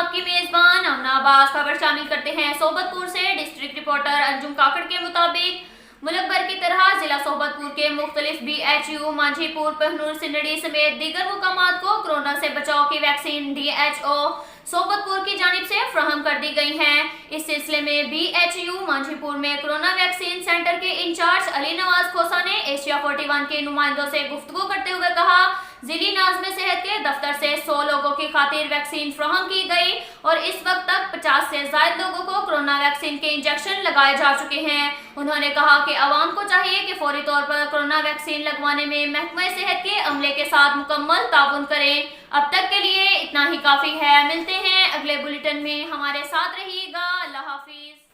आपकी मेजबान अमना अब्बास। खबर शामिल करते हैं सोबतपुर से। डिस्ट्रिक्ट रिपोर्टर अंजुम काकड़ के मुताबिक मुल्क भर की तरह जिला सोबतपुर के मुख्तलिफ BHU मांझीपुर, पहनूर, सिंदड़ी समेत दीगर मुकामात को कोरोना से बचाव की वैक्सीन DHO सोबतपुर की जानिब से फ्राहम कर दी गई है। इस सिलसिले में BHU मांझीपुर में कोरोना वैक्सीन सेंटर के इंचार्ज अली नवाज खोसा ने एशिया 41 के नुमाइंदों से गुफ्तगू करते हुए कहा, जिली नाज़िम सेहत के दफ्तर से 100 लोगों की खातिर वैक्सीन फ्राहम की गई और इस वक्त तक 50 से ज्यादा लोगों को कोरोना वैक्सीन के इंजेक्शन लगाए जा चुके हैं। उन्होंने कहा कि अवाम को चाहिए कि फौरी तौर पर कोरोना वैक्सीन लगवाने में महकमा सेहत के अमले के साथ मुकम्मल ताउन करें। अब तक के लिए इतना ही काफी है। मिलते हैं अगले बुलेटिन में, हमारे साथ रहिएगा। अल्लाह हाफिज।